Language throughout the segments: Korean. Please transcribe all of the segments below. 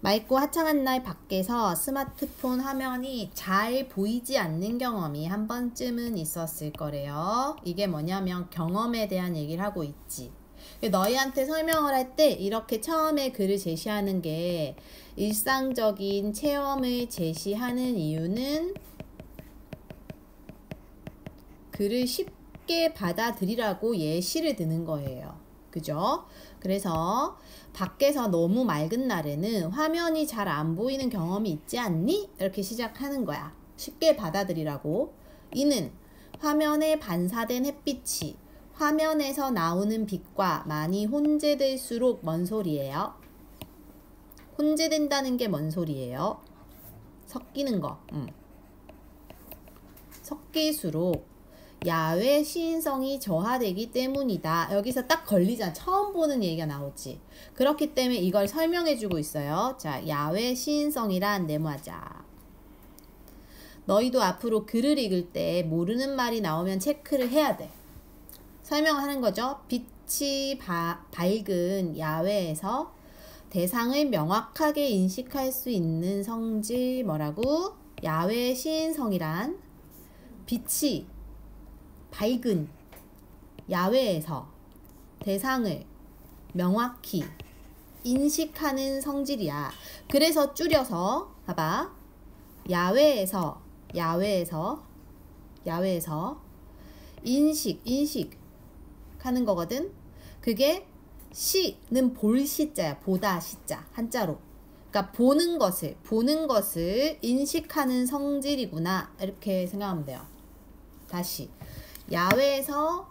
맑고 화창한 날 밖에서 스마트폰 화면이 잘 보이지 않는 경험이 한 번쯤은 있었을 거래요. 이게 뭐냐면 경험에 대한 얘기를 하고 있지. 너희한테 설명을 할 때 이렇게 처음에 글을 제시하는 게 일상적인 체험을 제시하는 이유는 글을 쉽게 받아들이라고 예시를 드는 거예요. 그죠? 그래서 밖에서 너무 맑은 날에는 화면이 잘 안 보이는 경험이 있지 않니? 이렇게 시작하는 거야. 쉽게 받아들이라고. 이는 화면에 반사된 햇빛이 화면에서 나오는 빛과 많이 혼재될수록 뭔 소리예요? 혼재된다는 게 뭔 소리예요? 섞이는 거. 섞일수록 야외 시인성이 저하되기 때문이다. 여기서 딱 걸리잖아. 처음 보는 얘기가 나오지. 그렇기 때문에 이걸 설명해주고 있어요. 자, 야외 시인성이란 네모하자. 너희도 앞으로 글을 읽을 때 모르는 말이 나오면 체크를 해야 돼. 설명하는 거죠. 빛이 밝은 야외에서 대상을 명확하게 인식할 수 있는 성질 뭐라고? 야외 시인성이란 빛이 밝은 야외에서 대상을 명확히 인식하는 성질이야. 그래서 줄여서 봐봐. 야외에서 인식하는 거거든. 그게 시는 볼 시자야. 보다 시자 한자로. 그러니까 보는 것을 인식하는 성질이구나. 이렇게 생각하면 돼요. 다시 야외에서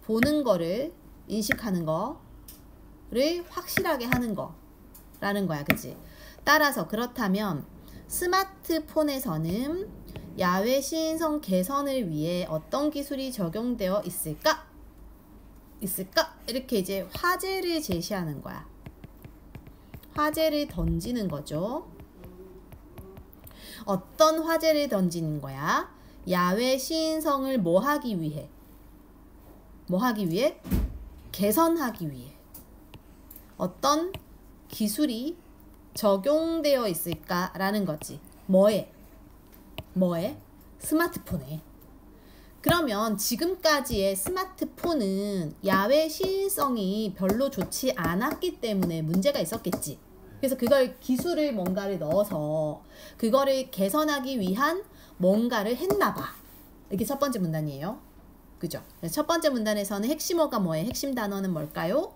보는 거를 인식하는 거를 확실하게 하는 거라는 거야. 그치? 따라서 그렇다면 스마트폰에서는 야외 시인성 개선을 위해 어떤 기술이 적용되어 있을까? 이렇게 이제 화제를 제시하는 거야. 화제를 던지는 거죠. 어떤 화제를 던지는 거야? 야외 시인성을 뭐 하기 위해? 개선하기 위해. 어떤 기술이 적용되어 있을까라는 거지. 뭐에? 스마트폰에. 그러면 지금까지의 스마트폰은 야외 시인성이 별로 좋지 않았기 때문에 문제가 있었겠지. 그래서 그걸 기술을 뭔가를 넣어서 그거를 개선하기 위한 뭔가를 했나봐. 이게 첫 번째 문단이에요. 그죠? 첫 번째 문단에서는 핵심어가 뭐예요? 핵심 단어는 뭘까요?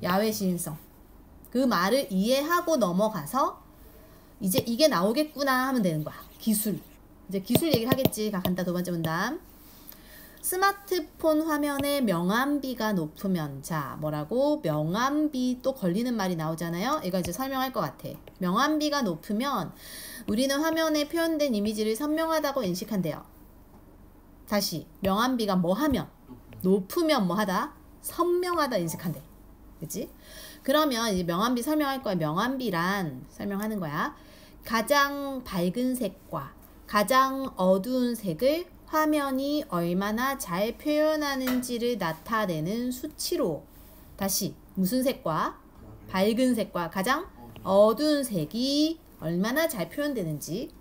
야외 시인성. 그 말을 이해하고 넘어가서 이제 이게 나오겠구나 하면 되는 거야. 기술. 이제 기술 얘기를 하겠지. 간다. 두 번째 문단. 스마트폰 화면에 명암비가 높으면, 자, 뭐라고? 명암비 또 걸리는 말이 나오잖아요. 이거 이제 설명할 것 같아. 명암비가 높으면 우리는 화면에 표현된 이미지를 선명하다고 인식한대요. 다시, 명암비가 뭐 하면? 높으면 뭐 하다? 선명하다 인식한대. 그치? 그러면 이제 명암비 설명할 거야. 명암비란 설명하는 거야. 가장 밝은 색과 가장 어두운 색을 화면이 얼마나 잘 표현하는지를 나타내는 수치로. 다시, 무슨 색과? 밝은 색과 가장 어두운 색이 얼마나 잘 표현되는지.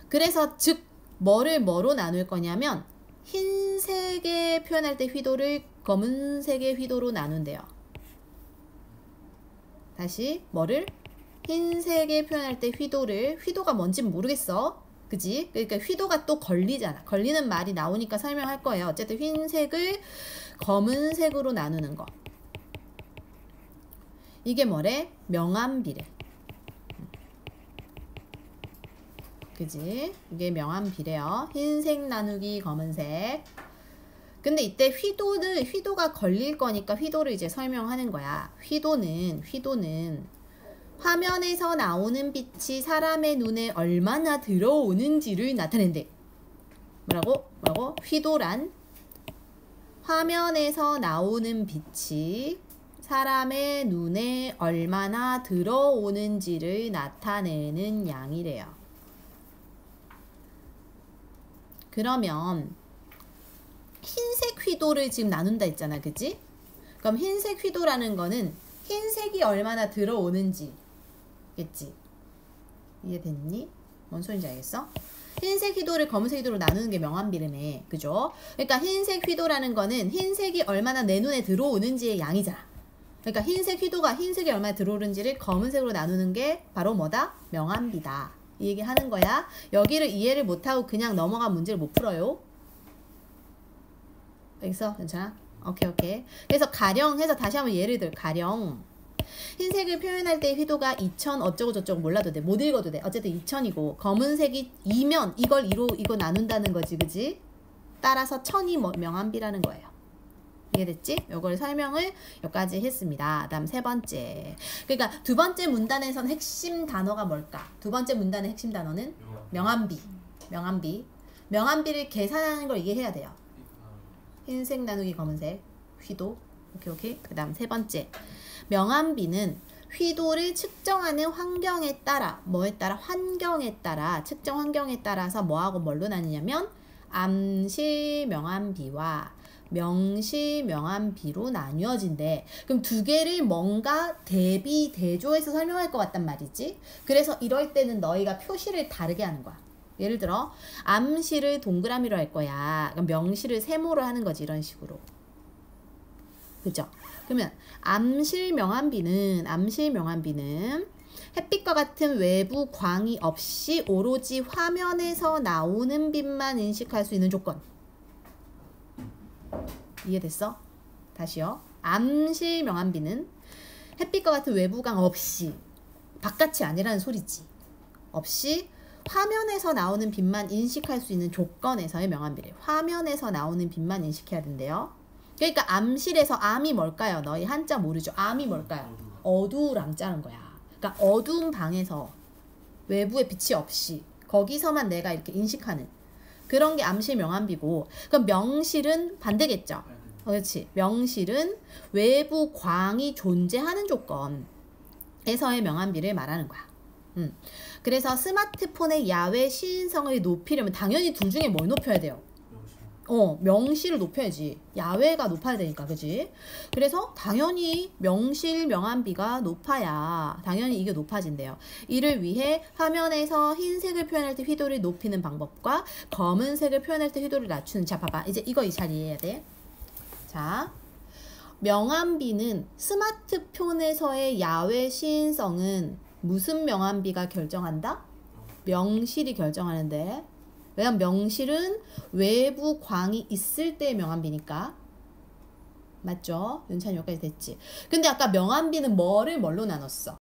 그래서 즉 뭐를 뭐로 나눌 거냐면 흰색에 표현할 때 휘도를 검은색의 휘도로 나눈대요. 다시, 뭐를? 흰색에 표현할 때 휘도가 뭔지는 모르겠어. 그지? 그러니까 휘도가 또 걸리잖아. 걸리는 말이 나오니까 설명할 거예요. 어쨌든 흰색을 검은색으로 나누는 거. 이게 뭐래? 명암비래. 그지? 이게 명암비래요. 흰색 나누기 검은색. 근데 이때 휘도가 걸릴 거니까 휘도를 이제 설명하는 거야. 휘도는 화면에서 나오는 빛이 사람의 눈에 얼마나 들어오는지를 나타낸대. 뭐라고? 휘도란 화면에서 나오는 빛이 사람의 눈에 얼마나 들어오는지를 나타내는 양이래요. 그러면 흰색 휘도를 지금 나눈다 했잖아. 그치? 그럼 흰색 휘도라는 거는 흰색이 얼마나 들어오는지 겠지. 이해됐니? 뭔 소린지 알겠어? 흰색 휘도를 검은색 휘도로 나누는 게 명암비례네. 그죠? 그러니까 흰색 휘도라는 거는 흰색이 얼마나 내 눈에 들어오는지의 양이잖아. 그러니까 흰색 휘도가 흰색이 얼마나 들어오는지를 검은색으로 나누는 게 바로 뭐다? 명암비다. 이 얘기 하는 거야. 여기를 이해를 못하고 그냥 넘어간 문제를 못 풀어요. 알겠어? 괜찮아? 오케이. 그래서 가령 해서 다시 한번 예를 들어. 가령 흰색을 표현할 때 휘도가 2000 어쩌고 저쩌고 몰라도 돼. 못 읽어도 돼. 어쨌든 2000이고 검은색이 2면 이걸 2로 이거 나눈다는 거지. 그지? 따라서 1000이 명암비라는 거예요. 이해됐지? 요걸 설명을 여기까지 했습니다. 그 다음 세 번째. 그러니까 두 번째 문단에선 핵심 단어가 뭘까? 두 번째 문단의 핵심 단어는 명암비. 명암비를 계산하는 걸 이해해야 돼요. 흰색 나누기 검은색 휘도. 오케이. 그 다음 세 번째. 명암비는 휘도를 측정하는 환경에 따라 환경에 따라 측정 환경에 따라서 뭐하고 뭘로 나뉘냐면 암실명암비와 명실명암비로 나뉘어진대. 그럼 두 개를 뭔가 대비 대조해서 설명할 것 같단 말이지. 그래서 이럴 때는 너희가 표시를 다르게 하는 거야. 예를 들어 암실을 동그라미로 할 거야. 그럼 명실을 세모로 하는 거지. 이런 식으로. 그죠? 그러면 암실명암비는 햇빛과 같은 외부 광이 없이 오로지 화면에서 나오는 빛만 인식할 수 있는 조건. 이해됐어? 다시요. 암실명암비는 햇빛과 같은 외부광 없이, 바깥이 아니라는 소리지. 없이 화면에서 나오는 빛만 인식할 수 있는 조건에서의 명암비래. 화면에서 나오는 빛만 인식해야 된대요. 그러니까 암실에서 암이 뭘까요? 너희 한자 모르죠? 암이 뭘까요? 어두우랑 짜는 거야. 그러니까 어두운 방에서 외부에 빛이 없이 거기서만 내가 이렇게 인식하는 그런 게 암실명암비고, 그럼 명실은 반대겠죠? 그렇지. 명실은 외부 광이 존재하는 조건에서의 명암비를 말하는 거야. 그래서 스마트폰의 야외 시인성을 높이려면 당연히 둘 중에 뭘 높여야 돼요? 명실을 높여야지. 야외가 높아야 되니까. 그지? 그래서 당연히 명실 명암비가 높아야 당연히 이게 높아진대요. 이를 위해 화면에서 흰색을 표현할 때 휘도를 높이는 방법과 검은색을 표현할 때 휘도를 낮추는. 자, 봐봐. 이제 이거 잘 이해해야 돼. 자, 명암비는 스마트폰에서의 야외 시인성은 무슨 명암비가 결정한다? 명실이 결정하는데, 왜냐면 명실은 외부 광이 있을 때의 명암비니까. 맞죠? 윤찬이 여기까지 됐지? 근데 아까 명암비는 뭐를 뭘로 나눴어?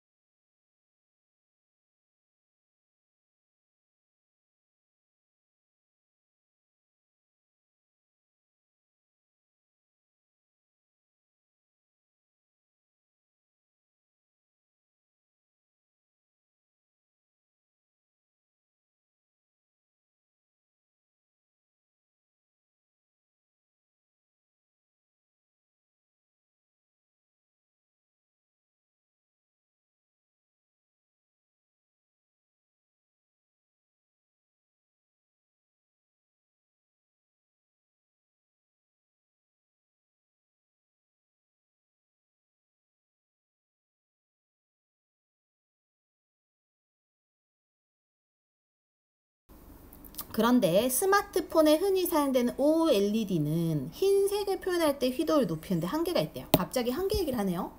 그런데 스마트폰에 흔히 사용되는 OLED는 흰색을 표현할 때 휘도를 높이는데 한계가 있대요. 갑자기 한계 얘기를 하네요.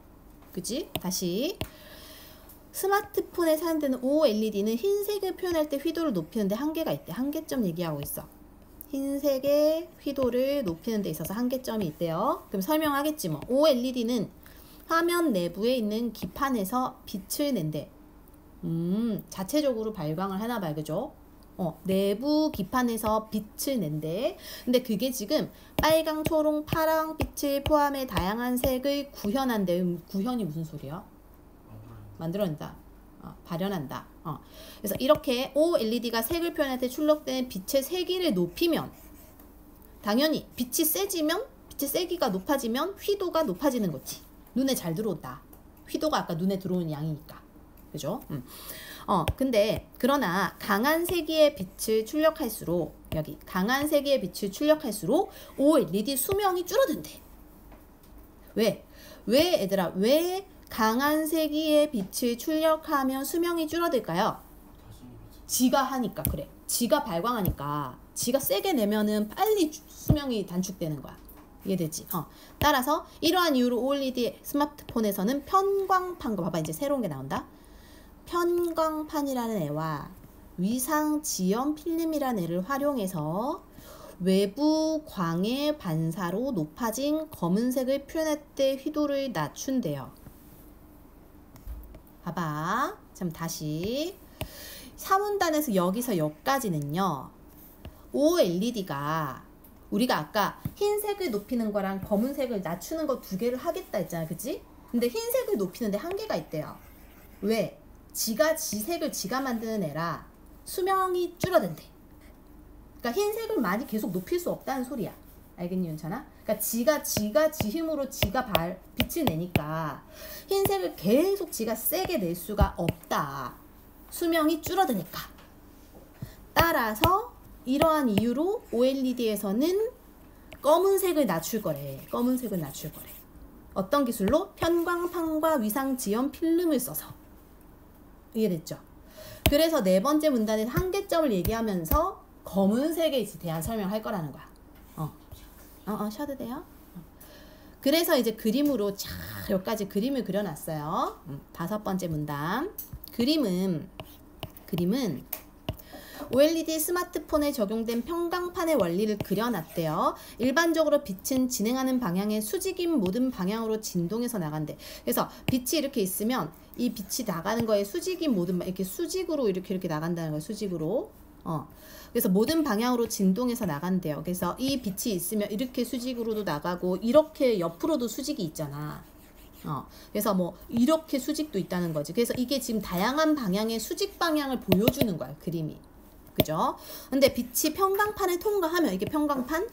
그치? 다시. 스마트폰에 사용되는 OLED는 흰색을 표현할 때 휘도를 높이는데 한계가 있대. 한계점 얘기하고 있어. 흰색의 휘도를 높이는 데 있어서 한계점이 있대요. 그럼 설명하겠지 뭐. OLED는 화면 내부에 있는 기판에서 빛을 낸대. 자체적으로 발광을 하나 봐요. 그죠? 내부 기판에서 빛을 낸대. 근데 그게 지금 빨강, 초록, 파랑 빛을 포함해 다양한 색을 구현한대. 구현이 무슨 소리야? 만들어낸다. 발현한다. 그래서 이렇게 OLED가 색을 표현할 때 출력되는 빛의 세기를 높이면, 당연히 빛이 세지면, 빛의 세기가 높아지면 휘도가 높아지는 거지. 눈에 잘 들어온다. 휘도가 아까 눈에 들어오는 양이니까. 그죠? 근데 그러나 강한 세기의 빛을 출력할수록, 여기 강한 세기의 빛을 출력할수록 OLED 수명이 줄어든대. 왜 얘들아? 왜 강한 세기의 빛을 출력하면 수명이 줄어들까요? 지가 하니까. 그래. 지가 발광하니까. 지가 세게 내면은 빨리 수명이 단축되는 거야. 이해되지? 따라서 이러한 이유로 OLED 스마트폰에서는 편광판과, 봐봐 이제 새로운 게 나온다. 편광판이라는 애와 위상 지연 필름이라는 애를 활용해서 외부 광의 반사로 높아진 검은색을 표현할 때 휘도를 낮춘대요. 봐봐. 그럼 다시 사문단에서 여기서 여기까지는요. OLED가 우리가 아까 흰색을 높이는 거랑 검은색을 낮추는 거 두 개를 하겠다 했잖아. 그치? 근데 흰색을 높이는데 한계가 있대요. 왜? 지가 지색을 지가 만드는 애라 수명이 줄어든대. 그러니까 흰색을 많이 계속 높일 수 없다는 소리야. 알겠니, 윤찬아? 그러니까 지가 지 힘으로 지가 빛을 내니까 흰색을 계속 지가 세게 낼 수가 없다. 수명이 줄어드니까. 따라서 이러한 이유로 OLED에서는 검은색을 낮출 거래. 검은색을 낮출 거래. 어떤 기술로? 편광판과 위상 지연 필름을 써서. 이해됐죠? 그래서 네 번째 문단에서 한계점을 얘기하면서 검은색에 대한 설명을 할 거라는 거야. 쉬어도 돼요? 그래서 이제 그림으로 쫙 여기까지 그림을 그려놨어요. 다섯 번째 문단. 그림은 OLED 스마트폰에 적용된 편광판의 원리를 그려놨대요. 일반적으로 빛은 진행하는 방향의 수직인 모든 방향으로 진동해서 나간대. 그래서 빛이 이렇게 있으면 이 빛이 나가는 거에 수직인 모든 이렇게 수직으로 이렇게 나간다는 거예요. 수직으로. 그래서 모든 방향으로 진동해서 나간대요. 그래서 이 빛이 있으면 이렇게 수직으로도 나가고 이렇게 옆으로도 수직이 있잖아. 그래서 뭐 이렇게 수직도 있다는 거지. 그래서 이게 지금 다양한 방향의 수직 방향을 보여주는 거야. 그림이. 그죠? 근데 빛이 편광판을 통과하면, 이게 편광판?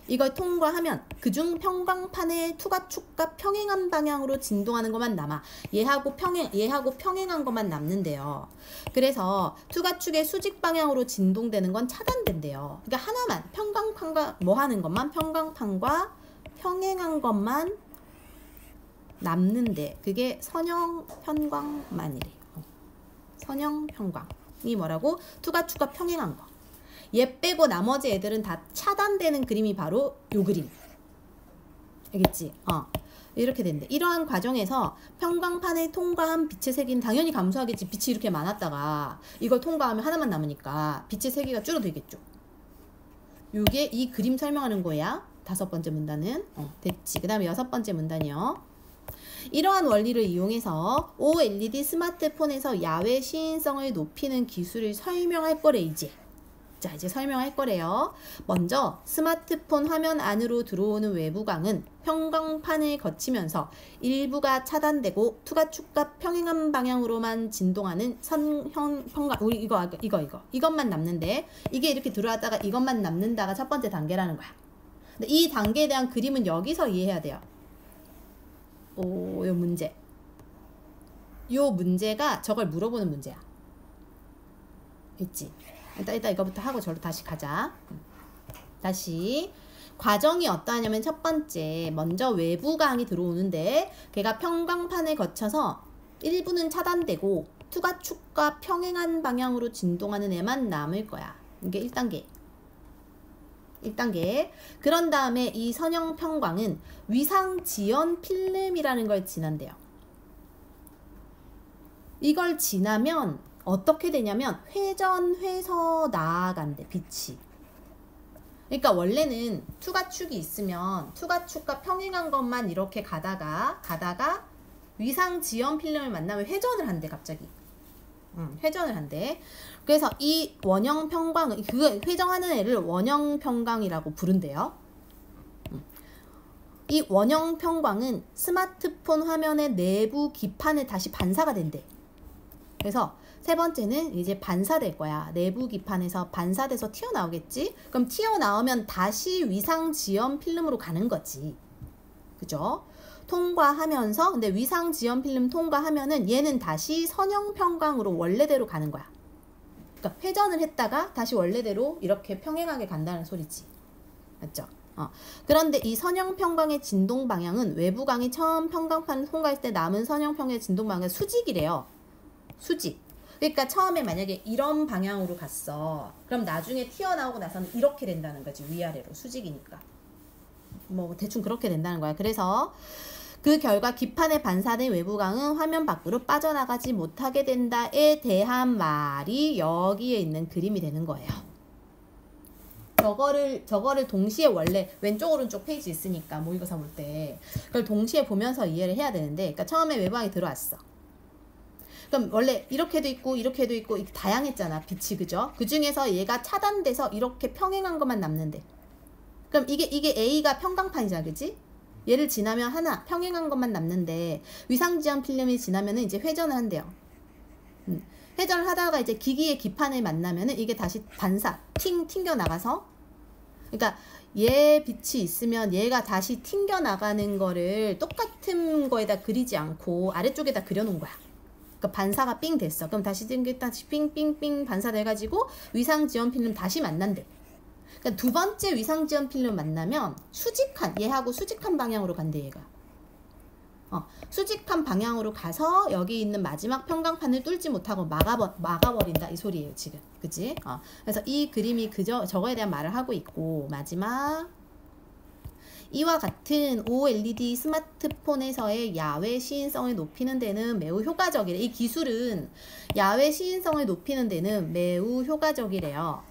이걸 통과하면 그중 편광판의 투과축과 평행한 방향으로 진동하는 것만 남아. 얘하고 평행한 것만 남는데요. 그래서 투과축의 수직 방향으로 진동되는 건 차단된대요. 그러니까 하나만, 편광판과 뭐 하는 것만? 편광판과 평행한 것만 남는데 그게 선형 편광만이래요. 선형 편광. 이 뭐라고? 투과축과 평행한 거. 얘 빼고 나머지 애들은 다 차단되는 그림이 바로 요 그림. 알겠지? 이렇게 된대. 이러한 과정에서 편광판을 통과한 빛의 세기는 당연히 감소하겠지. 빛이 이렇게 많았다가 이걸 통과하면 하나만 남으니까 빛의 세기가 줄어들겠죠. 요게 이 그림 설명하는 거야. 다섯 번째 문단은. 됐지. 그 다음에 여섯 번째 문단이요. 이러한 원리를 이용해서 OLED 스마트폰에서 야외 시인성을 높이는 기술을 설명할 거래 이제. 자, 이제 설명할 거래요. 먼저 스마트폰 화면 안으로 들어오는 외부광은 편광판을 거치면서 일부가 차단되고 투과축과 평행한 방향으로만 진동하는 선형 편광. 우리 이것만 남는데 이게 이렇게 들어왔다가 이것만 남는다가 첫 번째 단계라는 거야. 근데 이 단계에 대한 그림은 여기서 이해해야 돼요. 요 문제. 요 문제가 저걸 물어보는 문제야. 있지? 일단 이거부터 하고 저로 다시 가자. 다시. 과정이 어떠하냐면 첫 번째, 먼저 외부광이 들어오는데 걔가 편광판을 거쳐서 일부는 차단되고 투과축과 평행한 방향으로 진동하는 애만 남을 거야. 이게 1단계. 1단계. 그런 다음에 이 선형 편광은 위상 지연 필름이라는 걸 지난대요. 이걸 지나면 어떻게 되냐면 회전해서 나아간대, 빛이. 그러니까 원래는 투과축이 있으면 투과축과 평행한 것만 이렇게 가다가 위상 지연 필름을 만나면 회전을 한대, 갑자기. 회전을 한대. 그래서 이 원형 편광, 그 회전하는 애를 원형 편광이라고 부른대요. 이 원형 편광은 스마트폰 화면의 내부 기판에 다시 반사가 된대. 그래서 세 번째는 이제 반사될 거야. 내부 기판에서 반사돼서 튀어나오겠지? 그럼 튀어나오면 다시 위상 지연 필름으로 가는 거지. 그죠? 통과하면서, 근데 위상 지연 필름 통과하면은 얘는 다시 선형 편광으로 원래대로 가는 거야. 그러니까 회전을 했다가 다시 원래대로 이렇게 평행하게 간다는 소리지. 맞죠? 그런데 이 선형평광의 진동 방향은 외부광이 처음 평광판을 통과할 때 남은 선형평광의 진동 방향은 수직이래요. 수직. 그러니까 처음에 만약에 이런 방향으로 갔어. 그럼 나중에 튀어나오고 나서는 이렇게 된다는 거지. 위아래로. 수직이니까. 뭐 대충 그렇게 된다는 거야. 그래서 그 결과 기판에 반사된 외부광은 화면 밖으로 빠져나가지 못하게 된다에 대한 말이 여기에 있는 그림이 되는 거예요. 저거를 동시에 원래 왼쪽 오른쪽 페이지 있으니까 모의고사 볼 때 그걸 동시에 보면서 이해를 해야 되는데, 그러니까 처음에 외부광이 들어왔어. 그럼 원래 이렇게도 있고 이렇게도 있고 이렇게 다양했잖아, 빛이. 그죠? 그 중에서 얘가 차단돼서 이렇게 평행한 것만 남는데, 그럼 이게 A가 평광판이잖아, 그치? 얘를 지나면 하나 평행한 것만 남는데, 위상지연 필름이 지나면은 이제 회전을 한대요. 회전을 하다가 이제 기기의 기판을 만나면은 이게 다시 반사 튕겨 나가서, 그러니까 얘 빛이 있으면 얘가 다시 튕겨 나가는 거를 똑같은 거에다 그리지 않고 아래쪽에다 그려놓은 거야. 그러니까 반사가 삥 됐어. 그럼 다시 삥삥삥 반사돼가지고 위상지연 필름 다시 만난대. 그러니까 두 번째 위상지연 필름 만나면 수직한, 얘하고 수직한 방향으로 간대, 얘가. 수직한 방향으로 가서 여기 있는 마지막 평광판을 뚫지 못하고 막아버린다, 이 소리예요, 지금. 그치? 그래서 이 그림이 저거에 대한 말을 하고 있고, 마지막. 이와 같은 OLED 스마트폰에서의 야외 시인성을 높이는 데는 매우 효과적이래. 이 기술은 야외 시인성을 높이는 데는 매우 효과적이래요.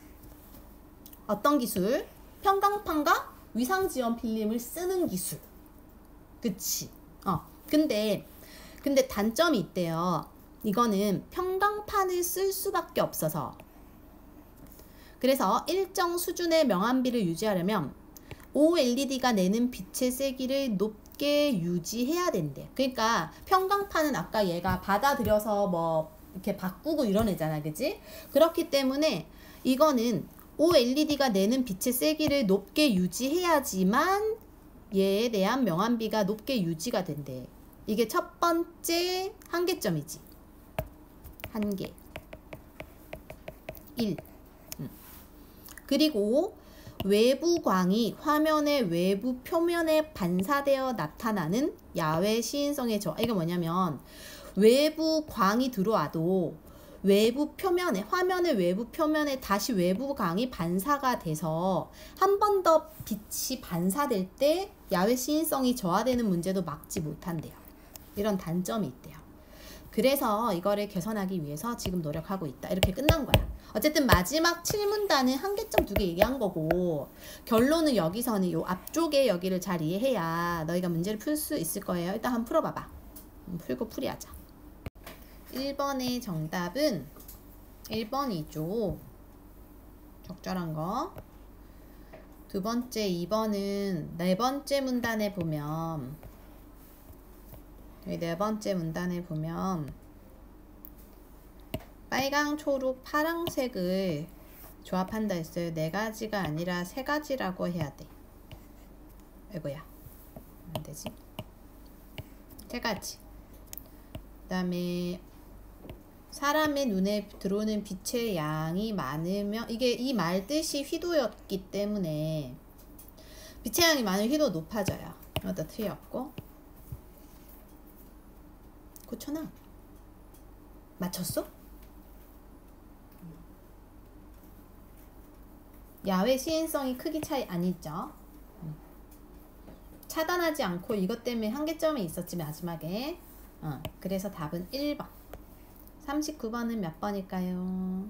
어떤 기술? 평광판과 위상지연 필름을 쓰는 기술. 그치? 근데 단점이 있대요. 이거는 평광판을 쓸 수밖에 없어서. 그래서 일정 수준의 명암비를 유지하려면 OLED가 내는 빛의 세기를 높게 유지해야 된대. 그러니까 평광판은 아까 얘가 받아들여서 뭐 이렇게 바꾸고 이런 애잖아, 그치? 그렇기 때문에 이거는 OLED가 내는 빛의 세기를 높게 유지해야지만 얘에 대한 명암비가 높게 유지가 된대. 이게 첫 번째 한계점이지. 한계 1. 그리고 외부광이 화면의 외부 표면에 반사되어 나타나는 야외 시인성의 저하. 이게 뭐냐면 외부 광이 들어와도 외부 표면에, 화면의 외부 표면에 다시 외부 광이 반사가 돼서 한 번 더 빛이 반사될 때 야외 시인성이 저하되는 문제도 막지 못한대요. 이런 단점이 있대요. 그래서 이거를 개선하기 위해서 지금 노력하고 있다. 이렇게 끝난 거야. 어쨌든 마지막 7문단은 한계점 2개 얘기한 거고, 결론은 여기서는 요 앞쪽에 여기를 잘 이해해야 너희가 문제를 풀 수 있을 거예요. 일단 한번 풀어봐봐. 풀고 풀이하자. 1번의 정답은 1번이죠. 적절한 거. 두 번째 2번은 네 번째 문단에 보면, 여기 네 번째 문단에 보면 빨강, 초록, 파랑색을 조합한다 했어요. 네 가지가 아니라 세 가지라고 해야 돼. 아이고야, 안 되지. 세 가지. 그 다음에 사람의 눈에 들어오는 빛의 양이 많으면, 이게 이 말 뜻이 휘도였기 때문에 빛의 양이 많으면 휘도 높아져요. 이것도 틀렸고. 고쳐놔. 맞췄어? 야외 시인성이 크기 차이 아니죠. 차단하지 않고 이것 때문에 한계점이 있었지, 마지막에. 그래서 답은 1번. 39번은 몇 번일까요?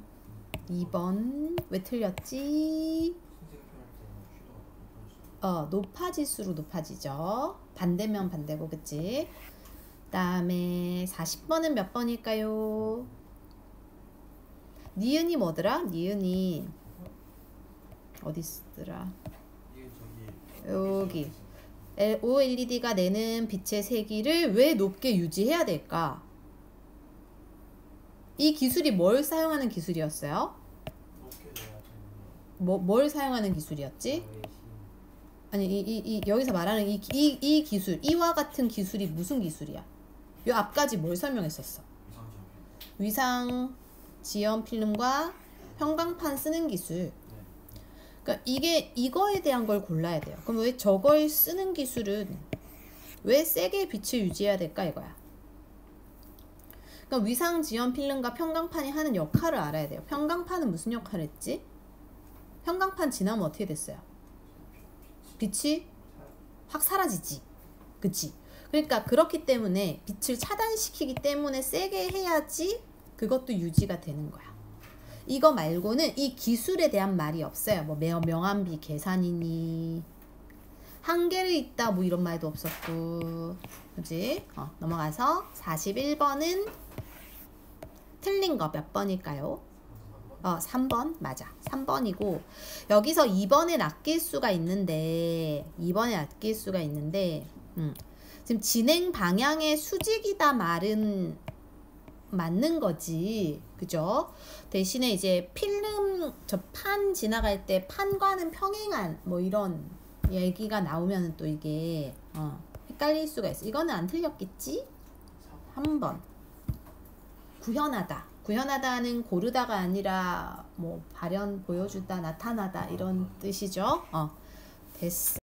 2번. 왜 틀렸지? 높아질수록 높아지죠. 반대면 반대고, 그치? 그 다음에 40번은 몇 번일까요? 니은이 뭐더라? 니은이 어디 있더라? 여기. OLED가 내는 빛의 세기를 왜 높게 유지해야 될까? 이 기술이 뭘 사용하는 기술이었어요? 뭘 사용하는 기술이었지? 아니, 여기서 말하는 이 기술, 이와 같은 기술이 무슨 기술이야? 요 앞까지 뭘 설명했었어? 위상 지연 필름과 평광판 쓰는 기술. 그러니까 이거에 대한 걸 골라야 돼요. 그럼 왜 저걸 쓰는 기술은 왜 세게 빛을 유지해야 될까 이거야. 그러니까 위상 지연 필름과 편광판이 하는 역할을 알아야 돼요. 편광판은 무슨 역할을 했지? 편광판 지나면 어떻게 됐어요? 빛이 확 사라지지. 그치? 그러니까 그렇기 때문에 빛을 차단시키기 때문에 세게 해야지 그것도 유지가 되는 거야. 이거 말고는 이 기술에 대한 말이 없어요. 뭐 명암비 계산이니 한계를 있다 뭐 이런 말도 없었고. 그지? 넘어가서 41번은 틀린 거 몇 번일까요? 3번 맞아. 3번이고 여기서 2번에 아낄 수가 있는데 지금 진행 방향의 수직이다 말은 맞는 거지. 그죠? 대신에 이제 필름 저 판 지나갈 때 판과는 평행한 뭐 이런 얘기가 나오면 또 이게 헷갈릴 수가 있어. 이거는 안 틀렸겠지? 3번 구현하다는 고르다가 아니라 뭐 발현 보여주다 나타나다 이런 뜻이죠. 됐어.